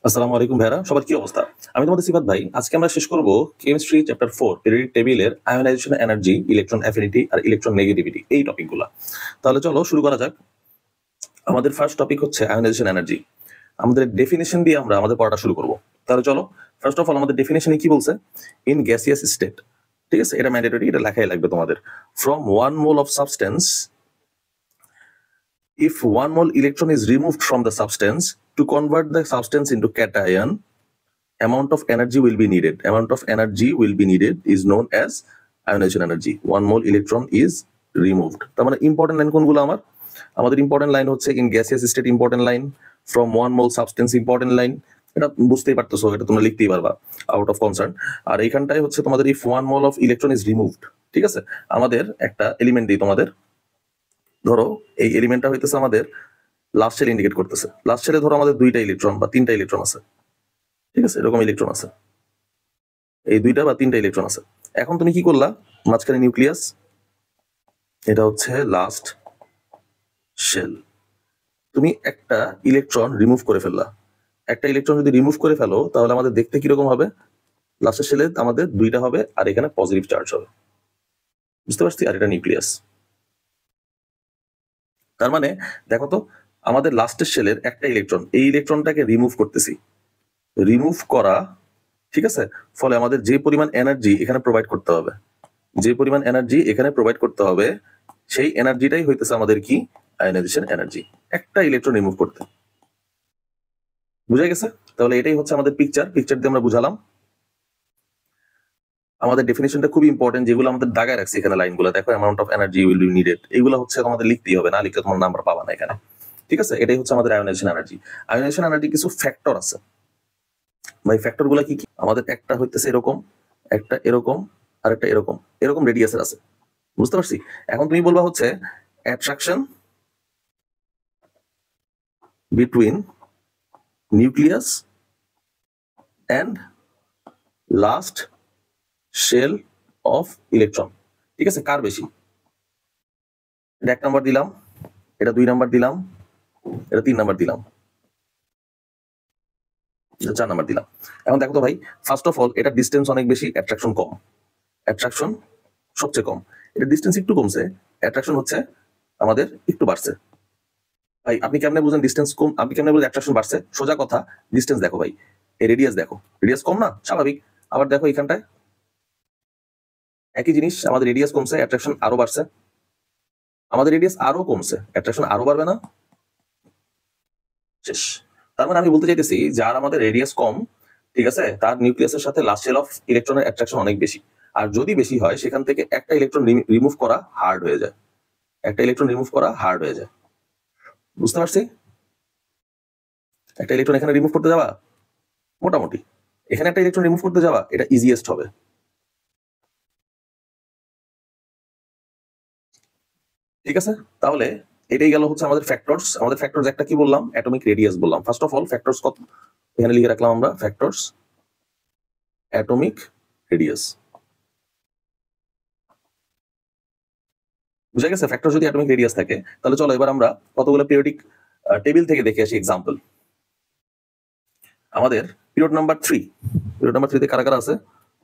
আসসালামু আলাইকুম ভাইরা, সবার কি অবস্থা? আমি তোমাদের সিফাত ভাই। আজকে আমরা শেষ করব কেমিস্ট্রি চ্যাপ্টার 4 পিরিয়ডিক টেবিলের আয়োনাইজেশন এনার্জি, ইলেকট্রন অ্যাফিনিটি আর ইলেকট্রন নেগেটিভিটি এই টপিকগুলো। তাহলে চলো শুরু করা যাক। আমাদের ফার্স্ট টপিক হচ্ছে আয়োনাইজেশন এনার্জি। আমাদের ডেফিনিশন দিয়ে আমরা আমাদের পড়াটা শুরু করব। তাহলে চলো ফার্স্ট অফ অল আমাদের ডেফিনিশনে কি বলছে? ইন গ্যাসিয়াস স্টেট, ঠিক আছে, এটা ম্যান্ডেটরি, এটা লেখাই লাগবে তোমাদের। From 1 mole of substance, if 1 mole electron is removed from the substance, to convert the substance into cation, amount of energy will be needed. Amount of energy will be needed is known as ionization energy. 1 mole electron is removed. তার মানে important line কোনগুলো আমাদের important line হচ্ছে in gaseous state important line, from 1 mole substance important line, এটা বুঝতেই পারতেছো, এটা তোমরা লিখতেই পারবা আউট অফ কনসার্ন। আর এইখানটাই হচ্ছে তোমাদের if 1 mole of electron is removed, ঠিক আছে। আমাদের একটা এলিমেন্ট দিই তোমাদের, ধরো এই এলিমেন্টটা হইতেছে আমাদের লাস্ট শেল ইন্ডিকেট করতেছে। লাস্ট শেলে ধরো আমাদের 2টা ইলেকট্রন বা 3টা ইলেকট্রন আছে, ঠিক আছে, এরকম ইলেকট্রন আছে, এই 2টা বা 3টা ইলেকট্রন আছে। এখন তুমি কি করলা, মাঝখানে নিউক্লিয়াস, এটা হচ্ছে লাস্ট শেল। তুমি একটা ইলেকট্রন রিমুভ করে ফেললা। একটা ইলেকট্রন যদি রিমুভ করে ফেলো তাহলে আমাদের দেখতে কিরকম হবে? লাস্টের শেলে আমাদের 2টা হবে আর এখানে পজিটিভ চার্জ হবে, বুঝতে পারছি? আর এটা নিউক্লিয়াস। তার মানে দেখো তো, আমাদের লাস্টের শেলের একটা ইলেকট্রন, এই ইলেকট্রনটাকে রিমুভ করতেছি, রিমুভ করা, ঠিক আছে। ফলে আমাদের যে পরিমাণ এনার্জি এখানে প্রোভাইড করতে হবে, যে পরিমাণ এনার্জি এখানে প্রোভাইড করতে হবে, সেই এনার্জিটাই হইতেছে আমাদের কি? আয়োনাইজেশন এনার্জি, একটা ইলেকট্রন রিমুভ করতে। বুঝা গেছে? তাহলে এটাই হচ্ছে আমাদের পিকচার দিয়ে আমরা বুঝালাম। আমাদের ডেফিনিশনটা খুব ইম্পর্টেন্ট, যেগুলো আমাদের দাগায় রাখছি এখানে লাইনগুলো দেখো, amount of energy will be needed, এগুলো হচ্ছে আমাদের লিখতেই হবে, না লিখলে তোমার নাম্বার পাবা না এখানে, ঠিক আছে। এটাই হচ্ছে আমাদের আয়োনাইজেশন এনার্জি। আয়োনাইজেশন এনার্জি কিছু ফ্যাক্টর আছে ভাই। ফ্যাক্টর গুলা কি কি? আমাদের একটা হইতেছে এরকম, একটা এরকম, আর একটা এরকম, এরকম রেডিয়াসের আছে, বুঝতে পারছি। এখন তুমি বলবা হচ্ছে attraction between nucleus and last shell of electron, ঠিক আছে, কার বেশি? এটা 1 নাম্বার দিলাম, এটা 2 নাম্বার দিলাম, এটা 3 নাম্বার দিলাম, এটা 4 নাম্বার দিলাম। এখন দেখো তো ভাই, ফার্স্ট অফ অল এটা ডিস্টেন্স অনেক বেশি, অ্যাট্রাকশন কম। অ্যাট্রাকশন সবচেয়ে কম, এটা ডিস্টেন্স একটু কমছে, অ্যাট্রাকশন হচ্ছে আমাদের একটু বাড়ছে। ভাই আপনি কেমনে বুঝেন ডিস্টেন্স কম? আপনি কেমনে বুঝেন অ্যাট্রাকশন বাড়ছে? সোজা কথা, ডিস্টেন্স দেখো ভাই, এই রেডিয়াস দেখো, রেডিয়াস কম না, স্বাভাবিক। আবার দেখো এখানটায় একই জিনিস, আমাদের রেডিয়াস কমছে, অ্যাট্রাকশন আরো বাড়ছে। আমাদের রেডিয়াস আরো কমছে, অ্যাট্রাকশন আরো বাড়বে না? শেষ। তার মানে আমি বলতে চাইতেছি, যার আমাদের রেডিয়াস কম, ঠিক আছে, তার নিউক্লিয়াসের সাথে লাস্ট শেল অফ ইলেকট্রনের অ্যাট্রাকশন অনেক বেশি। আর যদি বেশি হয়, সেখান থেকে একটা ইলেকট্রন রিমুভ করা হার্ড হয়ে যায়, একটা ইলেকট্রন রিমুভ করা হার্ড হয়ে যায়, বুঝতে পারছি? একটা ইলেকট্রন এখানে রিমুভ করতে যাওয়া মোটামুটি, এখানে একটা ইলেকট্রন রিমুভ করতে যাওয়া এটা ইজিয়েস্ট হবে, ঠিক আছে। তাহলে এটাই গেল হচ্ছে আমাদের ফ্যাক্টরস। আমাদের ফ্যাক্টরস একটা কি বললাম? অ্যাটমিক রেডিয়াস বললাম। ফার্স্ট অফ অল ফ্যাক্টরস কত এখানে লিখে রাখলাম আমরা, ফ্যাক্টরস অ্যাটমিক রেডিয়াস। বুঝা গেছে? ফ্যাক্টর যদি অ্যাটমিক রেডিয়াস থাকে, তাহলে চলো এবার আমরা কতগুলো পিরিয়ডিক টেবিল থেকে দেখে আসি এক্সাম্পল। আমাদের পিরিয়ড নাম্বার 3, পিরিয়ড নাম্বার 3 তে কারা কারা আছে?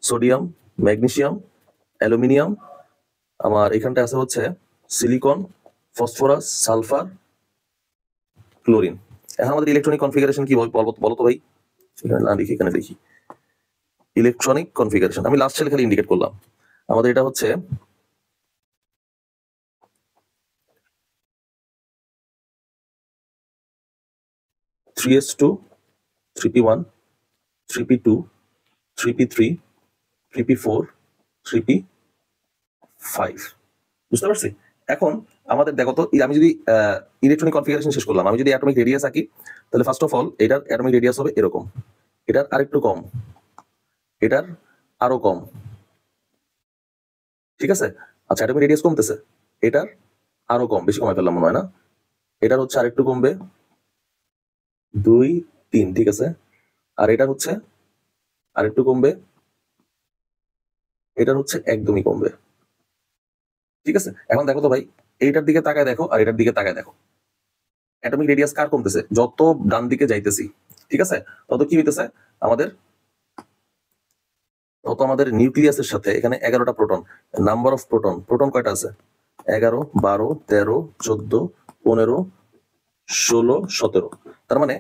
সোডিয়াম, ম্যাগনেসিয়াম, অ্যালুমিনিয়াম, আমার এখানটা আছে হচ্ছে সিলিকন, ফসফরাস, সালফার, ক্লোরিন। এখন আমাদের ইলেকট্রনিক কনফিগারেশন কি বলো তো ভাই? এখানে না লিখি, এখানে লিখি ইলেকট্রনিক কনফিগারেশন। আমি লাস্ট শেল খালি ইন্ডিকেট করলাম। আমাদের এটা হচ্ছে (3s2), (3p1), (3p2), (3p3), (3p4), (3p5), বুঝতে পারছি? এখন আমাদের দেখো তো, আমি যদি ইলেকট্রনিক কনফিগারেশন শেষ করলাম, আমি যদি অ্যাটমিক রেডিয়াস আঁকি, তাহলে ফার্স্ট অফ অল এটার অ্যাটমিক রেডিয়াস হবে এরকম, এটার আরেকটু কম, এটার আরো কম, ঠিক আছে। আচ্ছা, অ্যাটমিক রেডিয়াস কমতেছে, এটার আরো কম, বেশি কমাই ফেললাম মনে হয় না, এটার হচ্ছে আরেকটু কমবে, 2, 3, ঠিক আছে। আর এটার হচ্ছে আরেকটু কমবে, এটার হচ্ছে একদমই কমবে, ঠিক আছে। এখন দেখো তো ভাই, এইটার দিকে তাকায় দেখো আর এটার দিকে তাকায় দেখো, অ্যাটমিক রেডিয়াস কার কমতেছে? যত ডান দিকে যাইতেছি ঠিক আছে, তত কি হইতেছে আমাদের, তত আমাদের নিউক্লিয়াসের সাথে এখানে 11টা proton, number of proton, proton কয়টা আছে, 11, 12, 13, 14, 15, 16, 17। তার মানে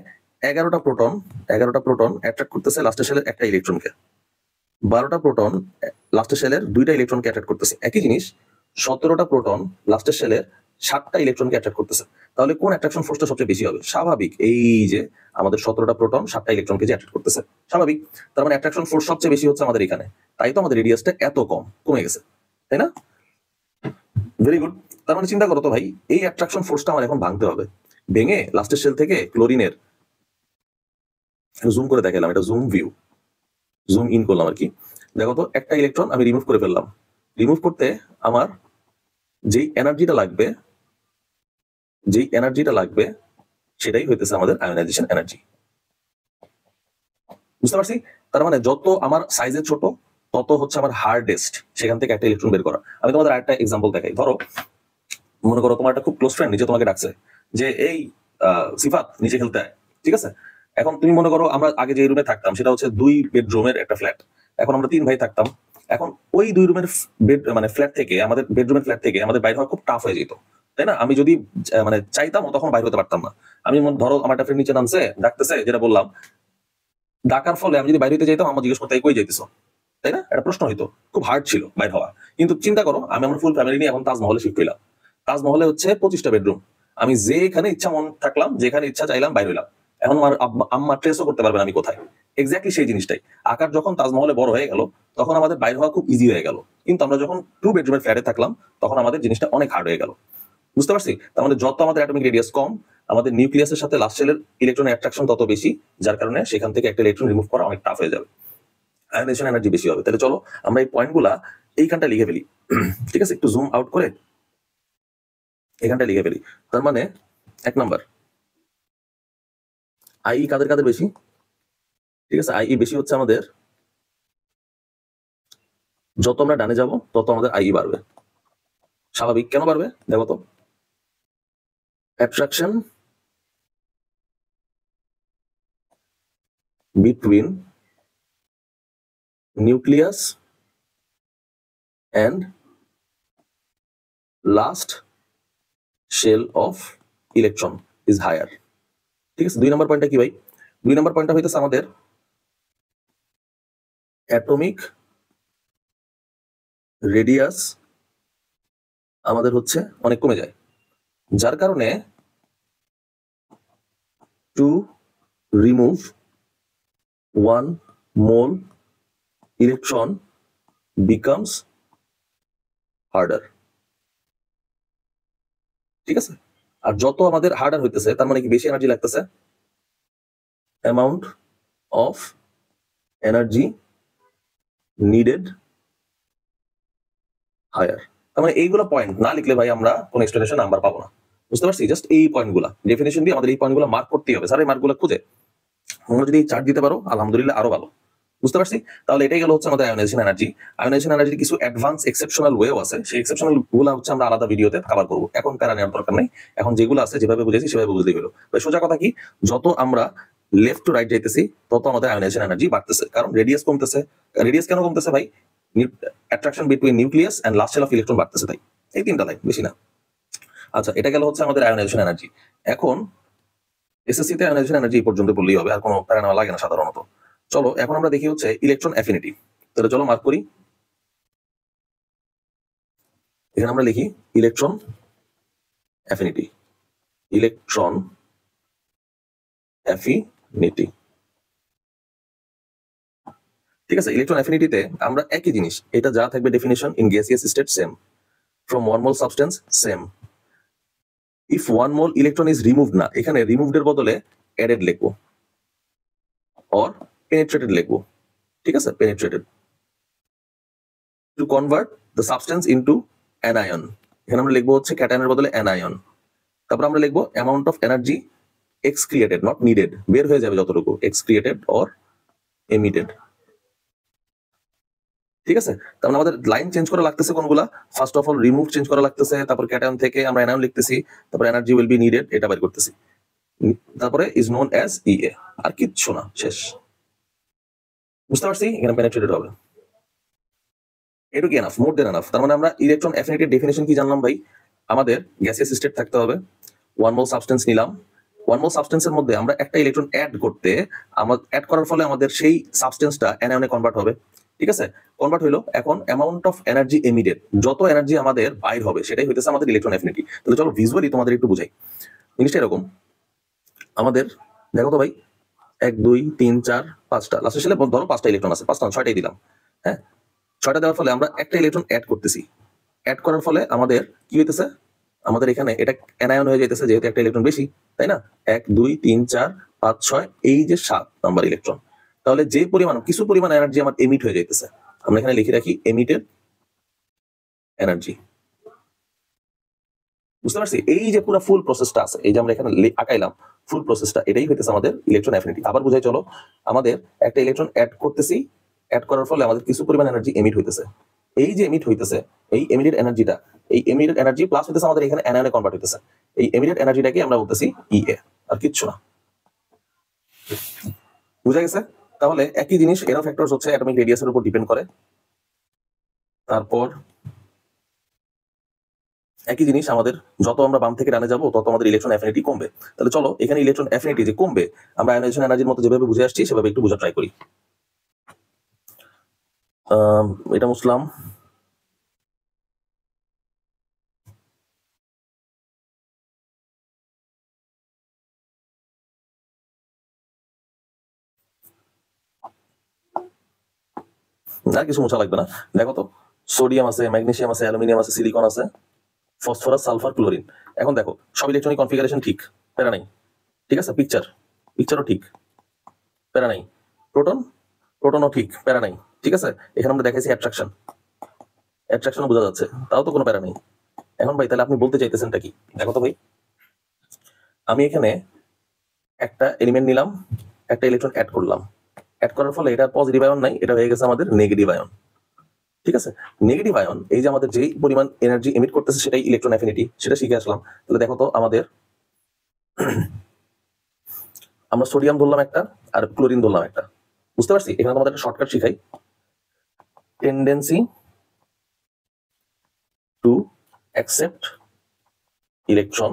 11টা প্রোটন অ্যাট্রাক্ট করতেছে লাস্টের শেলের একটা ইলেকট্রনকে, 12টা প্রোটন লাস্টের শেলের 2টা ইলেকট্রনকে অ্যাট্রাক্ট করতেছে। একই জিনিস 17টা প্রোটন লাস্টের শেলের 7টা ইলেকট্রনকে অ্যাট্রাক্ট করতেছে। তাহলে কোন অ্যাট্রাকশন ফোর্সটা সবচেয়ে বেশি হবে? স্বাভাবিক, এই যে আমাদের 17টা প্রোটন 7টা ইলেকট্রনকে যে অ্যাট্রাক্ট করতেছে, স্বাভাবিক। তার মানে অ্যাট্রাকশন ফোর্স সবচেয়ে বেশি হচ্ছে আমাদের এখানে, তাই তো আমাদের রেডিয়াসটা এত কমে গেছে, তাই না? Very good. তার মানে চিন্তা করো তো ভাই, এই অ্যাট্রাকশন ফোর্সটা আমার এখন ভাঙতে হবে। ভেঙে লাস্টের শেল থেকে ক্লোরিনের, জুম করে দেখালাম, এটা জুম ভিউ, জুম ইন করলাম আর কি। দেখো তো, একটা ইলেকট্রন আমি রিমুভ করে ফেললাম। রিমুভ করতে আমার যেই এনার্জিটা লাগবে সেটাই হইতেছে আমাদের আয়োনাইজেশন এনার্জি। বুঝতে পারছি? তার মানে যত আমার সাইজে ছোট তত হচ্ছে আমার হার্ডেস্ট সেখান থেকে একটা ইলেকট্রন বের করা। আমি তোমাদের আরেকটা এক্সাম্পল দেখাই। ধরো, মনে করো তোমার একটা খুব ক্লোজ ফ্রেন্ড নিচে তোমাকে ডাকছে যে এই সিফাত নিচে খেলতে আয়, ঠিক আছে? এখন তুমি মনে করো আমরা আগে যে রুমে থাকতাম সেটা হচ্ছে 2 বেডরুমের একটা ফ্ল্যাট, এখন আমরা 3 ভাই থাকতাম। এখন ওই 2 রুমের বেড মানে ফ্ল্যাট থেকে, আমাদের বেডরুমের ফ্ল্যাট থেকে আমাদের বাইরে হওয়া খুব টাফ হয়ে যেত, তাই না? আমি যদি মানে চাইতাম তখন বাইরে হতে পারতাম না। আমি ধরো আমার একটা ফ্রেন্ড নিচে নামছে, ডাকতেছে, যেটা বললাম, ডাকার ফলে আমি যদি বাইরে হতে যাইতাম আমার জিজ্ঞেস করতে কই যাইতেছো, তাই না? একটা প্রশ্ন হইতো, খুব হার্ড ছিল বাইর হওয়া। কিন্তু চিন্তা করো, আমি আমার ফুল ফ্যামিলি নিয়ে এখন তাজমহলে শিফট হইলাম। তাজমহলে হচ্ছে 25টা বেডরুম, আমি যেখানে ইচ্ছা মন থাকলাম, যেখানে ইচ্ছা চাইলাম বাইর হইলাম। এখন আমার আম্মা ট্রেসও করতে পারবে না আমি কোথায়। এক্স্যাক্টলি সেই জিনিসটাই, আকার যখন তাজমহলে বড় হয়ে গেল তখন আমাদের বাইর হওয়া খুব ইজি হয়ে গেল। কিন্তু আমরা যখন 2 বেডরুমের ফ্ল্যাটে থাকলাম তখন আমাদের জিনিসটা অনেক হার্ড হয়ে গেল। বুঝতে পারছি? তার মানে যত আমাদের অ্যাটমিক রেডিয়াস কম, আমাদের নিউক্লিয়াসের সাথে লাস্ট শেলের ইলেকট্রনের অ্যাট্রাকশন তত বেশি, যার কারণে সেখান থেকে একটা ইলেকট্রন রিমুভ করা অনেক টাফ হয়ে যাবে, আয়োনাইজেশন এনার্জি বেশি হবে। তাহলে চলো আমরা এই পয়েন্টগুলা এইখানটা লিখে ফেলি। ঠিক আছে, একটু জুম আউট করে এখানটা লিখে ফেলি। তার মানে 1 নাম্বার, আই কাদের কাদের বেশি? ঠিক আছে, আই বেশি হচ্ছে আমাদের, যত আমরা ডানে যাব তত আমাদের আই বাড়বে। স্বাভাবিক, কেন বাড়বে দেখো তো, attraction between nucleus and last shell of electron is higher। ঠিক আছে, 2 নম্বর পয়েন্টটা কি ভাই? 2 নম্বর পয়েন্টটা হইতেছে আমাদের অ্যাটমিক রেডিয়াস আমাদের হচ্ছে অনেক কমে যায়, যার কারণে to remove 1 mole electron becomes harder। ঠিক আছে, আর যত আমাদের হার্ডার হইতেছে তার মানে কি বেশি এনার্জি লাগতেছে, amount of energy needed higher. তার মানে এইগুলো পয়েন্ট না লিখলে ভাই আমরা কোন এক্সপ্লেনেশন নাম্বার পাবো না। বুঝতে পারছি? জাস্ট এই পয়েন্টগুলো ডেফিনেশন দিয়ে আমাদের এই পয়েন্টগুলো মার্ক করতেই হবে। স্যার এই মার্কগুলো খুঁজে তোমরা যদি চার্ট দিতে পারো আলহামদুলিল্লাহ আরো ভালো। বুঝতে পারছি? তাহলে এটাই গেল হচ্ছে আমাদের আয়োনাইজেশন এনার্জি। আয়োনাইজেশন এনার্জির কিছু অ্যাডভান্স এক্সেপশনাল ওয়েও আছে, সেই এক্সেপশনাল গুলো হচ্ছে আমরা আলাদা ভিডিওতে কভার করবো, এখন প্যারা নেওয়ার দরকার নেই। এখন যেগুলো আছে যেভাবে বুঝেছি সেভাবে বুঝলেই হলো। সোজা কথা কি, যত আমরা লেফট টু রাইট যাইতেছি তত আমাদের আয়োনাইজেশন এনার্জি বাড়তেছে, কারণ রেডিয়াস কমতেছে। রেডিয়াস কেন কমতেছে ভাই? Attraction between nucleus and last shell of electron বাড়তেছে, তাই। এই 3টা লাইন, বেশি না। আচ্ছা, এটা গেল হচ্ছে আমাদের আয়োনাইজেশন এনার্জি। এখন এসএসসি তে আয়োনাইজেশন এনার্জি এই পর্যন্ত বললেই হবে, আর কোনো প্যারা নেওয়া লাগে না সাধারণত। চলো এখন আমরা দেখি হচ্ছে ইলেকট্রন অ্যাফিনিটি। তাহলে চলো মার্ক করি, এখানে আমরা লিখি ইলেকট্রন অ্যাফিনিটি, ইলেকট্রন অ্যাফিনিটি। ঠিক আছে, ইলেকট্রন অ্যাফিনিটিতে আমরা একই জিনিস, এটা যা থাকবে definition in gaseous state same, from 1 mole substance same. If 1 mole electron is removed, না এখানে রিমুভড এর বদলে অ্যাডেড লিখবো অর পেনিট্রেটেড লিখবো। ঠিক আছে, penetrated to convert the substance into anion. এখানে আমরা লিখবো হচ্ছে ক্যাটায়নের বদলে অ্যানায়ন। তারপর আমরা লিখবো amount of energy excreted, not needed, বের হয়ে যাবে যতটুকু, এক্সক্রিয়েটেড অর এমিটেড। ঠিক আছে, তার মানে আমাদের লাইন চেঞ্জ করা লাগতেছে কোনগুলা? First of all remove change করা লাগতেছে, তারপর ক্যাটায়ন থেকে আমরা অ্যানায়ন লিখতেছি, তারপর এনার্জি উইল বি নিডেড এটা বের করতেছি। তারপরে ইজ নোন অ্যাজ ইএ, আর কিচ্ছু না, শেষ। বুঝতে পারছি? এখানে পেনিট্রেটেড হবে, এটুকু এনাফ, মোর দেন এনাফ। তার মানে আমরা ইলেকট্রন অ্যাফিনিটির ডেফিনেশন কি জানলাম ভাই? আমাদের গ্যাসিয়াস স্টেট থাকতে হবে, 1 মোল সাবস্টেন্স নিলাম, 1 মোল সাবস্টেন্সের মধ্যে আমরা একটা ইলেকট্রন অ্যাড করতে, অ্যাড করার ফলে আমাদের সেই সাবস্টেন্সটা অ্যানায়নে কনভার্ট হবে, ঠিক আছে? কনভার্ট হইলো, এখন অ্যামাউন্ট অফ এনার্জি এমিটেড, যত এনার্জি আমাদের বাইর হবে সেটাই হইতেছে আমাদের ইলেকট্রন অ্যাফিনিটি। তাহলে চলো ভিজুয়ালি তোমাদের একটু বুঝাই জিনিসটা। এরকম আমাদের দেখো তো ভাই, 1 2 3 4 5টা, লাস্টের সালে ধরো 5টা ইলেকট্রন আছে, 5টা 6টাই দিলাম, হ্যাঁ? 6টা দেওয়ার ফলে আমরা একটা ইলেকট্রন অ্যাড করতেছি, অ্যাড করার ফলে আমাদের কি হইতেছে, আমাদের এখানে এটা অ্যানায়ন হয়ে যাইতেছে, যেহেতু একটা ইলেকট্রন বেশি, তাই না? 1 2 3 4 5 6, এই যে 7 নাম্বার ইলেকট্রন। তাহলে যে পরিমাণ, কিছু পরিমাণ এনার্জি আমার এমিট হয়ে যাইতেছে, আমরা এখানে লিখে রাখি এমিটেড এনার্জি। বুঝতে পারছি? এই যে পুরো ফুল প্রসেসটা আছে, এই যে আমরা এখানে আঁকাইলাম, ফুল প্রসেসটা এটাই হইতেছে আমাদের ইলেকট্রন অ্যাফিনিটি। আবার বুঝাই চলো, আমাদের একটা ইলেকট্রন অ্যাড করতেছি, অ্যাড করার ফলে আমাদের কিছু পরিমাণ এনার্জি এমিট হইতেছে, এই যে এমিট হইতেছে, এই এমিটেড এনার্জিটা, এই এমিটেড এনার্জি প্লাস হইতেছে আমাদের এখানে অ্যানায়নে কনভার্ট হইতেছে, এই এমিটেড এনার্জিটাকে আমরা বলতেছি ইএ, আর কিচ্ছু না। বুঝা গেছে? তাহলে একই জিনিস, এরো ফ্যাক্টরস হচ্ছে অ্যাটমিক রেডিয়াসের উপর ডিপেন্ড করে। তারপর একই জিনিস, আমাদের যত আমরা বাম থেকে ডানে যাবো তত আমাদের ইলেকট্রন অ্যাফিনিটি কমবে। তাহলে চলো এখানে ইলেকট্রন অ্যাফিনিটি যে কমবে, আমরা আয়োনাইজেশন এনার্জির মতো যেভাবে বুঝে আসছি সেভাবে একটু বোঝা ট্রাই করি। এটা মুছলাম। আর কিছু মোছা লাগবে না। দেখো তো, সোডিয়াম আছে, ম্যাগনেসিয়াম আছে, অ্যালুমিনিয়াম আছে, সিলিকন আছে, ফসফরাস, সালফার, ক্লোরিন। এখন দেখো সব ইলেকট্রনিক কনফিগারেশন ঠিক, প্যারা নাই, ঠিক আছে? পিকচারও ঠিক, প্যারা নাই। প্রোটনও ঠিক, প্যারা নাই, ঠিক আছে? এখানে আমরা দেখাইছি অ্যাট্রাকশনও বোঝা যাচ্ছে, তাও তো কোনো প্যারা নেই। এখন ভাই তাহলে আপনি বলতে চাইতেছেনটা কি? দেখো তো ভাই, আমি এখানে একটা এলিমেন্ট নিলাম, একটা ইলেকট্রন অ্যাড করলাম, অ্যাড করার ফলে এটা পজিটিভ আয়ন নাই, এটা হয়ে গেছে আমাদের নেগেটিভ আয়ন, ঠিক আছে? নেগেটিভ আয়ন, এই যে আমাদের যেই পরিমাণ এনার্জি এমিট করতেছে সেটাই ইলেকট্রন অ্যাফিনিটি, সেটা শিখে আসলাম। তাহলে দেখো তো আমাদের, আমরা সোডিয়াম ধরলাম একটা, আর ক্লোরিন ধরলাম একটা, বুঝতে পারছি? এখানে তোমাদের একটা শর্টকাট শিখাই, টেন্ডেন্সি টু অ্যাকসেপ্ট ইলেকট্রন,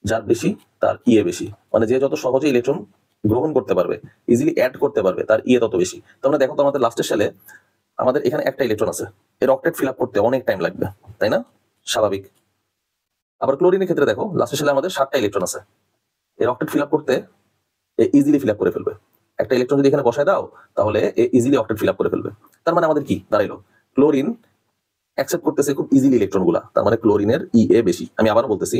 যার বেশি তার ইয়ে বেশি, মানে যে যত সহজে ইলেকট্রন গ্রহণ করতে পারবে, ইজিলি অ্যাড করতে পারবে, তার ইয়ে তত বেশি। তোমরা দেখো তো আমাদের লাস্টের সালে আমাদের এখানে একটা ইলেকট্রন আছে, এর অক্টেট ফিল আপ করতে অনেক টাইম লাগবে, তাই না? স্বাভাবিক। আবার ক্লোরিনের ক্ষেত্রে দেখো লাস্টের সালে আমাদের 7টা ইলেকট্রন আছে, এর অক্টেট ফিল আপ করতে ইজিলি ফিল আপ করে ফেলবে। একটা ইলেকট্রন যদি এখানে বসায় দাও তাহলে ইজিলি অক্টেট ফিল আপ করে ফেলবে। তার মানে আমাদের কি দাঁড়াইলো, ক্লোরিন অ্যাকসেপ্ট করতেছে খুব ইজিলি ইলেকট্রন গুলা, তার মানে ক্লোরিনের ইএ বেশি। আমি আবার বলতেছি,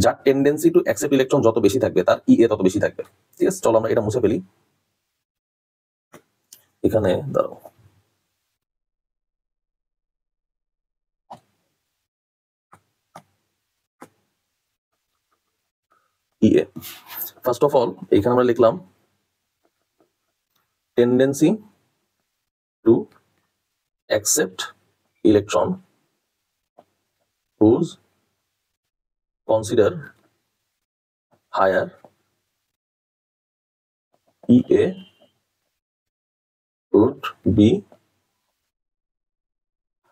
যার টেন্ডেন্সি টু অ্যাকসেপ্ট ইলেকট্রন যত বেশি থাকবে তার ইএ তত বেশি থাকবে, ঠিক আছে? চলো আমরা এটা মুছে ফেলি। এখানে দাঁড়াও, ইএ ফার্স্ট অফ অল এখানে আমরা লিখলাম tendency to accept electron whose consider higher EA would be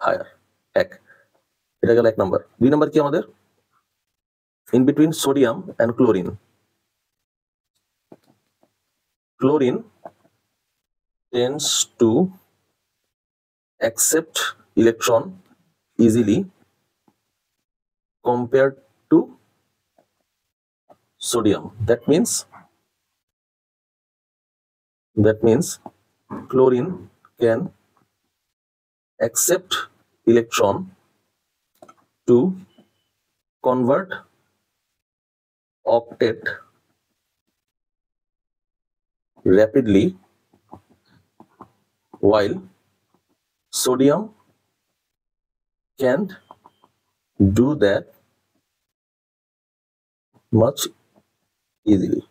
higher, এক, এটা গেল 1 নাম্বার। 2 নাম্বার কি আমাদের, in between sodium and chlorine tends to accept electron easily compared to sodium. That means chlorine can accept electron to convert octet rapidly, while sodium can't do that much easily.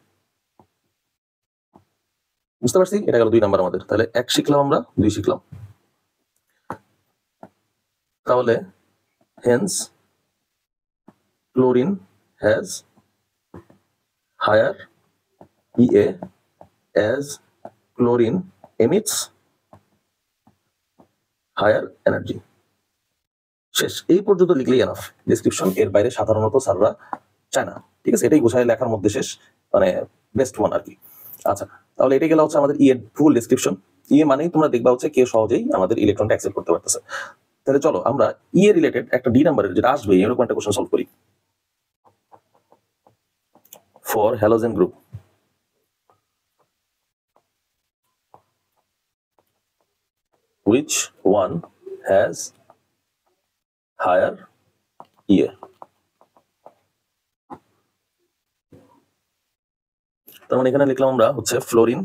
বুঝতে পারছি? এটা গেল 2 number আমাদের। তাহলে 1 শিখলাম আমরা, 2 শিখলাম। তাহলে hence chlorine has higher EA as chlorine emits higher energy. শেষ, এই পর্যন্ত লিখলেই এনাফ ডেসক্রিপশন। এর বাইরে সাধারণত স্যাররা চায় না, ঠিক আছে? এটাই গোছায় লেখার মধ্যে শেষ, মানে বেস্ট ওয়ান আর কি। আচ্ছা, তাহলে এটাই গেল হচ্ছে আমাদের এর ফুল ডেসক্রিপশন। মানেই তোমরা দেখবা হচ্ছে কে সহজেই আমাদের ইলেকট্রনটা অ্যাকসেপ্ট করতে পারতেছে। তাহলে চলো আমরা রিলেটেড একটা ডি নাম্বারের যেটা আসবে এরকম একটা কোশ্চেন সলভ করি। For halogen group, which one has higher EA? তার মানে এখানে লিখলাম আমরা হচ্ছে ফ্লোরিন,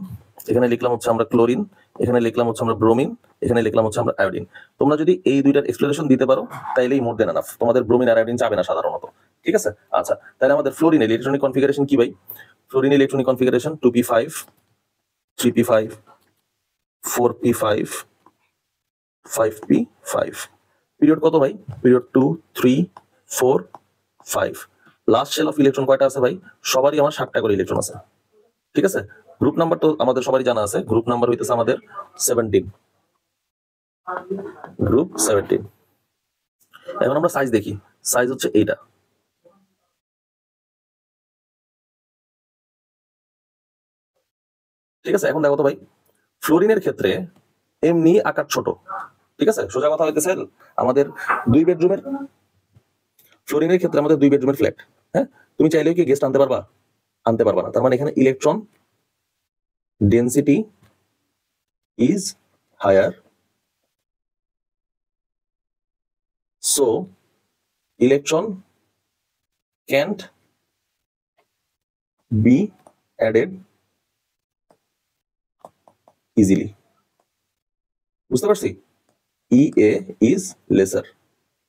এখানে লিখলাম হচ্ছে আমরা ক্লোরিন, এখানে লিখলাম হচ্ছে আমরা ব্রোমিন, এখানে লিখলাম হচ্ছে আমরা আয়োডিন। তোমরা যদি এই দুইটার এক্সপ্লেনেশন দিতে পারো তাইলেই মোর দেন এনাফ, তোমাদের ব্রোমিন আর আয়োডিন যাবে না সাধারণত, ঠিক আছে? আচ্ছা, তাহলে আমাদের ফ্লোরিন ইলেকট্রনিক কনফিগারেশন কি ভাই? Fluorine electronic configuration 2p5 3p5 4p5 5p5। Period কত ভাই? Period 2 3 4 5। Last shell of electron কয়টা আছে ভাই? সবারই আমার 7টা করে ইলেকট্রন আছে, ঠিক আছে? গ্রুপ নাম্বার তো আমাদের সবারই জানা আছে, গ্রুপ নাম্বার হইতেছে আমাদের 17, গ্রুপ 17। এখন আমরা সাইজ দেখি, সাইজ হচ্ছে এইটা, ঠিক আছে? এখন দেখো তো ভাই, ফ্লোরিনের ক্ষেত্রে এমনি আকার ছোট, ঠিক আছে? সোজা কথা হইতেছে আমাদের 2 বেডরুমের, ফ্লোরিনের ক্ষেত্রে আমাদের 2 বেডরুমের ফ্ল্যাট, হ্যাঁ? তুমি চাইলেও কি গেস্ট আনতে পারবা? আনতে পারবা না। তার মানে এখানে electron density is higher, so electron can't be added easily. বুঝতে পারছি? EA is lesser।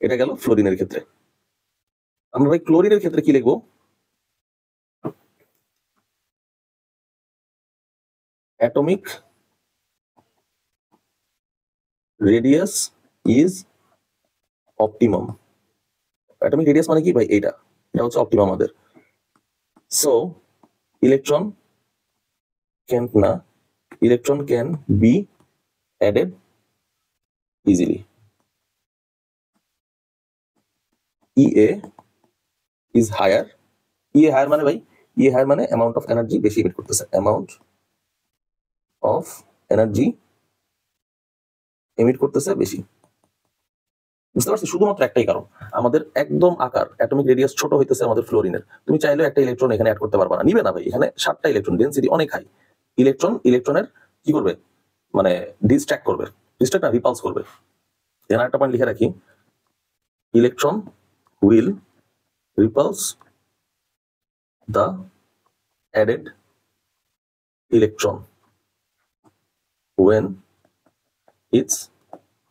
এটা গেল ফ্লোরিনের ক্ষেত্রে। আমরা ভাই ক্লোরিনের ক্ষেত্রে কি লিখবো? Atomic radius is optimum. Atomic radius মানে কি ভাই? এটা হচ্ছে অপটিমাম আমাদের। So electron can be added easily. EA is higher। EA higher মানে ভাই, EA হায়ার মানে অ্যামাউন্ট অফ এনার্জি বেশি ইমিট করতেছে, অ্যামাউন্ট অফ এনার্জি এমিট করতেছে বেশি। বুঝতে পারছি? শুধুমাত্র একটাই কারণ, আমাদের একদম আকার অ্যাটমিক রেডিয়াস ছোট হইতেছে আমাদের ফ্লোরিনের। তুমি চাইলেও একটা ইলেকট্রন এখানে অ্যাড করতে পারবা না, নিবে না ভাই। এখানে 7টা ইলেকট্রন, ডেনসিটি অনেক হাই। ইলেকট্রনের কি করবে? মানে ডিস্ট্রাক্ট করবে, ডিস্ট্রাক্ট না, রিপালস করবে। এখানে একটা পয়েন্ট লিখে রাখি, electron will repulse the added electron when it's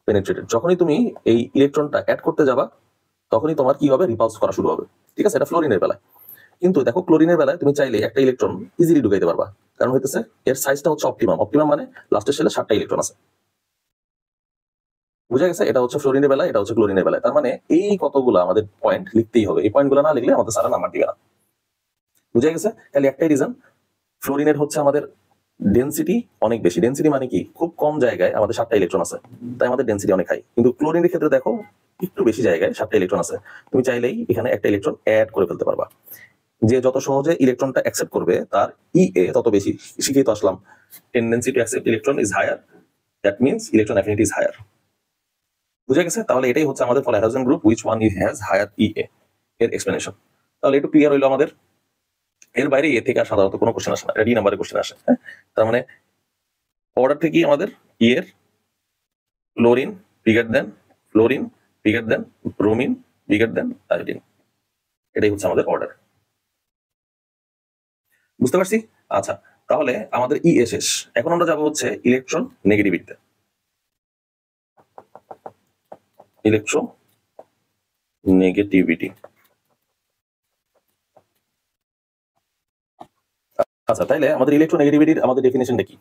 penetrated। যখনই তুমি এই ইলেকট্রনটা অ্যাড করতে যাবা তখনই তোমার কি হবে? রিপালস করা শুরু হবে, ঠিক আছে? এটা ফ্লোরিনের বেলায়। কিন্তু দেখো ক্লোরিনের বেলায় তুমি চাইলে একটা ইলেকট্রন ইজিলি ঢুকাইতে পারবা, কারণ হইতেছে এর সাইজটা হচ্ছে অপটিমাম। অপটিমাম মানে লাস্টের শেলে 7টা ইলেকট্রন আছে। বুঝা গেছে? এটা হচ্ছে ফ্লোরিনের বেলায়, এটা হচ্ছে ক্লোরিনের বেলায়। তার মানে এই কতগুলো আমাদের পয়েন্ট লিখতেই হবে, এই পয়েন্টগুলো না লিখলে আমাদের সারা নাম্বার দিবে না। বুঝা গেছে? খালি একটাই রিজন, ফ্লোরিনের হচ্ছে আমাদের ডেন্সিটি অনেক বেশি। ডেন্সিটি মানে কি? খুব কম জায়গায় আমাদের 7টা ইলেকট্রন আছে, তাই আমাদের ডেন্সিটি অনেক হাই। কিন্তু ক্লোরিনের ক্ষেত্রে দেখো একটু বেশি জায়গায় 7টা ইলেকট্রন আছে, তুমি চাইলেই এখানে একটা ইলেকট্রন অ্যাড করে ফেলতে পারবা। যে যত সহজে ইলেকট্রনটা অ্যাকসেপ্ট করবে তার EA তত বেশি। শিখেই তো আসলাম, tendency to accept electron is higher, that means electron affinity is higher. বুঝা গেছে? তাহলে এটাই হচ্ছে আমাদের for hydrogen group which one has higher EA এর এক্সপ্লেনেশন। তাহলে একটু ক্লিয়ার হইলো আমাদের। এর বাইরে এ থেকে আর সাধারণত কোনো কোশ্চেন আসে না, এটা ডি নাম্বারের কোশ্চেন আসে, হ্যাঁ? তার মানে অর্ডার থেকে আমাদের এর ক্লোরিন বিগার দেন ফ্লোরিন বিগার দেন ব্রোমিন বিগার দেন আয়োডিন, এটাই হচ্ছে আমাদের অর্ডার। বুঝতে পারছি? আচ্ছা, তাহলে আমাদের শেষ। এখন আমরা যাবো হচ্ছে ইলেকট্রন নেগেটিভিটিতে। Electro negativity. আচ্ছা, তাইলে আমাদের ইলেকট্রো নেগেটিভিটির আমাদের ডেফিনেশনটা কি?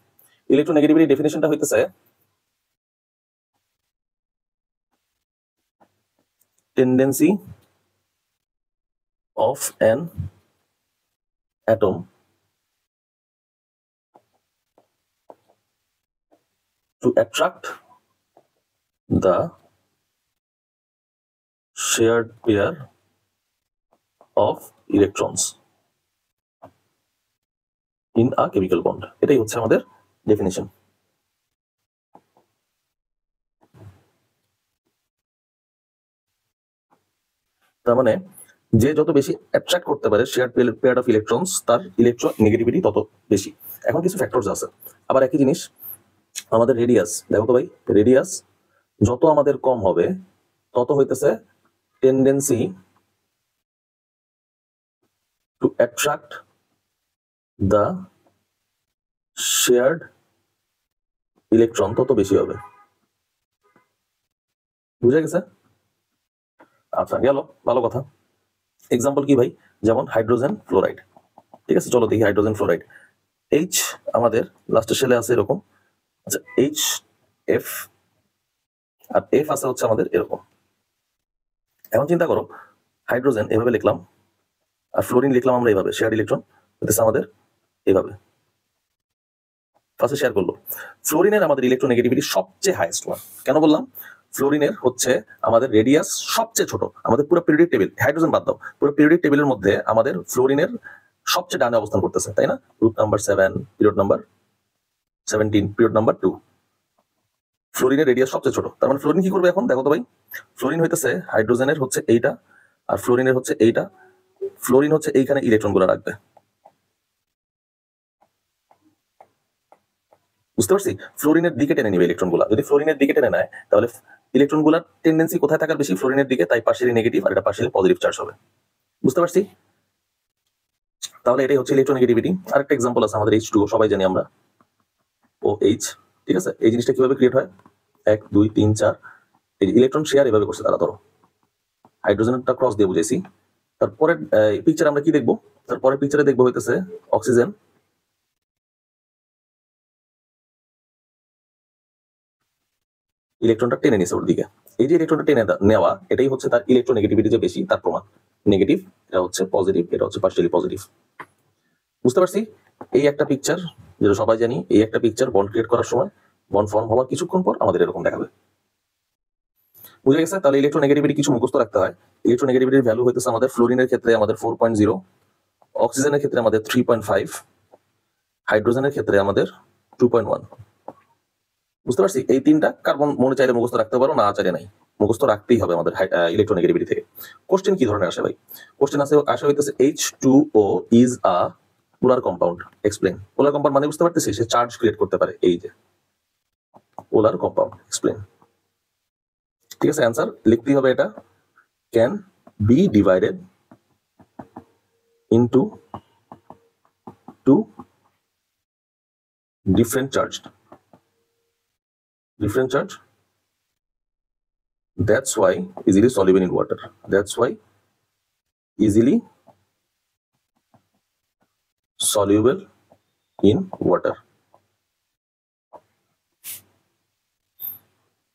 ইলেকট্রো নেগেটিভিটির ডেফিনেশনটা হইতেছে tendency of an atom to attract the shared pair of electrons in a chemical bond. এটাই হচ্ছে আমাদের ডেফিনিশন। তার মানে যে যত বেশি অ্যাট্রাক্ট করতে পারে শেয়ার পেয়ার অফ ইলেকট্রনস তার ইলেকট্রোনেগেটিভিটি তত বেশি। এখন কিছু ফ্যাক্টরস আছে। আবার একই জিনিস আমাদের রেডিয়াস, দেখো তো ভাই, রেডিয়াস যত আমাদের কম হবে তত হইতেছে tendency two attract the shared electron তত বেশি হবে। বুঝা গেছে? আচ্ছা, গেল, ভালো কথা। এক্সাম্পল কি ভাই? যেমন হাইড্রোজেন ফ্লোরাইড। ঠিক আছে, চলো দেখি হাইড্রোজেন ফ্লোরাইড। এইচ আমাদের লাস্টের শেলে আছে এরকম, আচ্ছা এইচ এফ আর এফ আছে হচ্ছে আমাদের এরকম। এখন চিন্তা করো, হাইড্রোজেন এভাবে লিখলাম আর ফ্লোরিন লিখলাম আমরা এইভাবে, শেয়ার ইলেকট্রন হতেছে আমাদের এইভাবে, ফার্স্টে শেয়ার করলো। ফ্লোরিনের আমাদের ইলেকট্রোনেগেটিভিটি সবচেয়ে হাইয়েস্ট ওয়ান। কেন বললাম? ফ্লোরিনের হচ্ছে আমাদের রেডিয়াস সবচেয়ে ছোট। আমাদের পুরো পিরিয়ডিক টেবিল, হাইড্রোজেন বাদ দাও, পুরো পিরিয়ডিক টেবিলের মধ্যে আমাদের ফ্লোরিনের সবচেয়ে ডানে অবস্থান করতেছে, তাই না? Root number 7, period number 17, period number 2। ফ্লোরিনের রেডিয়াস সবচেয়ে ছোট। তার মানে ফ্লোরিন কি করবে এখন? দেখো তো ভাই, ফ্লোরিন হইতেছে হাইড্রোজেনের হচ্ছে এইটা আর ফ্লোরিনের হচ্ছে এইটা। ফ্লোরিন হচ্ছে এইখানে ইলেকট্রন গুলো রাখবে, বুঝতে পারছি? ফ্লোরিনের দিকে টেনে নিবে ইলেকট্রন গুলা। যদি ফ্লোরিনের দিকে টেনে নেয় তাহলে ইলেকট্রন গুলার টেন্ডেন্সি কোথায় থাকার বেশি? ফ্লোরিনের দিকে। তাই পার্শিয়ালি নেগেটিভ আর এটা পার্শিয়ালি পজিটিভ চার্জ হবে। বুঝতে পারছি? তাহলে এটাই হচ্ছে ইলেকট্রোনেগেটিভিটি। আরেকটা এক্সাম্পল আছে আমাদের H2O, সবাই জানি আমরা, OH। ঠিক আছে, এই জিনিসটা কিভাবে ক্রিয়েট হয়? 1 2 3 4, এই ইলেকট্রন শেয়ার এভাবে করছে তারা। ধরো হাইড্রোজেনটা ক্রস দিয়ে বুঝাইছি। তারপরে পিকচার আমরা কি দেখবো? তারপরে পিকচারে দেখবো হইতেছে অক্সিজেন ইলেকট্রনটা টেনে নিছে ওর দিকে। এই যে ইলেকট্রনটা টেনে নেওয়া, এটাই হচ্ছে তার ইলেকট্রোনেগেটিভিটি যে বেশি তার প্রমাণ। নেগেটিভ, এটা হচ্ছে পজিটিভ, এটা হচ্ছে পার্শিয়ালি পজিটিভ। বুঝতে পারছি? এই একটা পিকচার যেটা সবাই জানি, এই একটা পিকচার বন্ড ক্রিয়েট করার সময় বন্ড ফর্ম হওয়ার কিছুক্ষণ পর আমাদের এরকম দেখাবে। বুঝে গেছে? তাহলে ইলেকট্রোনেগেটিভিটি কিছু মুখস্থ রাখতে হয়। ইলেকট্রোনেগেটিভিটির ভ্যালু হইতেছে আমাদের ফ্লোরিনের ক্ষেত্রে আমাদের 4.0, অক্সিজেনের ক্ষেত্রে আমাদের 3.5, হাইড্রোজেনের ক্ষেত্রে আমাদের 2.1। বুঝতে পারছি? এই তিনটা কার্বন মনে চাইলে মুখস্থ রাখতে পারো, না চাইলে নাই, মুখস্থ রাখতেই হবে আমাদের ইলেকট্রোনেগেটিভিটি থেকে। কোশ্চেন কি ধরনের আসে ভাই? কোশ্চেন আসে হইতেছে H2O is a polar compound, explain. Polar compound মানে বুঝতে পারতেছি সে চার্জ ক্রিয়েট করতে পারে, এই যে পোলার কম্পাউন্ড, এক্সপ্লেন। ঠিক আছে, অ্যান্সার লিখতেই হবে এটা, can be divided into two different charge, that's why easily soluble in water, that's why easily soluble in water।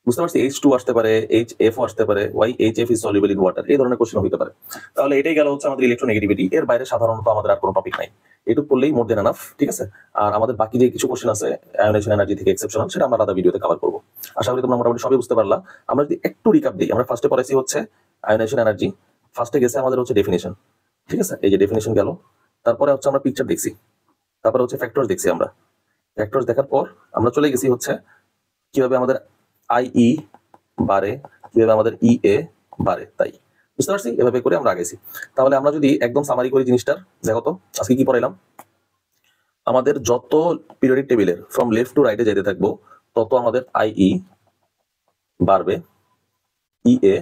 বুঝতে পারছি? H2 আসতে পারে, HF আসতে পারে, why HF is soluble in water, এই ধরনের কোশ্চেন হতে পারে। তাহলে এটাই গেল হচ্ছে আমাদের ইলেকট্রোনেগেটিভিটি। এর বাইরে সাধারণত আমাদের আর কোনো টপিক নাই, এটুকু পড়লেই মোর দেন এনাফ। ঠিক আছে, আর আমাদের বাকি যে কিছু কোশ্চেন আছে আয়োনাইজেশন এনার্জি থেকে এক্সেপশনাল, সেটা আমরা আলাদা ভিডিওতে কভার করব। আশা করি তোমরা মোটামুটি সবই বুঝতে পারলা। আমরা যদি একটু রিক্যাপ দিই, আমরা ফার্স্টে পড়াইছি হচ্ছে আয়োনাইজেশন এনার্জি, ফার্স্টে গেছে আমাদের হচ্ছে ডেফিনিশন। ঠিক আছে, এই যে ডেফিনিশন গেল, তারপরে হচ্ছে আমরা পিকচার দেখছি, তারপরে হচ্ছে ফ্যাক্টরস দেখছি। আমরা ফ্যাক্টরস দেখার পর আমরা চলে গেছি হচ্ছে কিভাবে আমাদের IE বাড়ে, কিভাবে আমাদের EA বাড়ে। তাই বুঝতে পারছি? এভাবে করে আমরা আগেছি। তাহলে আমরা যদি একদম সামারি করি জিনিসটার, দেখো তো আজকে কি পড়াইলাম। আমাদের যত পিরিয়ডিক টেবিলের ফ্রম লেফট টু রাইটে যেতে থাকবো, তত আমাদের IE বাড়বে, EA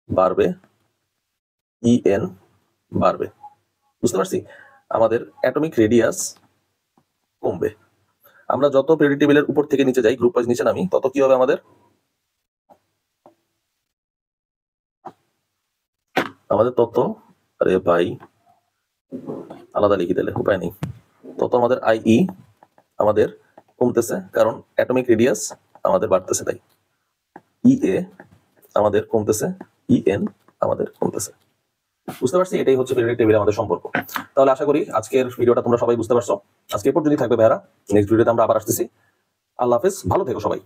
বাড়বে, EN বাড়বে। বুঝতে পারছি? আমাদের অ্যাটমিক রেডিয়াস কমবে। আমরা যত পিরিয়ডিক টেবিলের উপর থেকে নিচে যাই, গ্রুপ ওয়াইজ নিচে নামি, তত কি হবে আমাদের? তত, আরে ভাই আলাদা লিখে দিলে উপায় নেই, তত আমাদের IE আমাদের কমতেছে, কারণ অ্যাটমিক রেডিয়াস আমাদের বাড়তেছে। তাই EA আমাদের কমতেছে, EN আমাদের কমতেছে। বুঝতে পারছি, এটাই হচ্ছে পিরিয়ডিক টেবিলে আমাদের সম্পর্ক। তাহলে আশা করি আজকের ভিডিওটা তোমরা সবাই বুঝতে পারছো। আজকে এ পর্যন্তই থাকবে ভাইয়ারা, নেক্সট ভিডিওতে আমরা আবার আসতেছি। আল্লাহ হাফেজ, ভালো থেকো সবাই।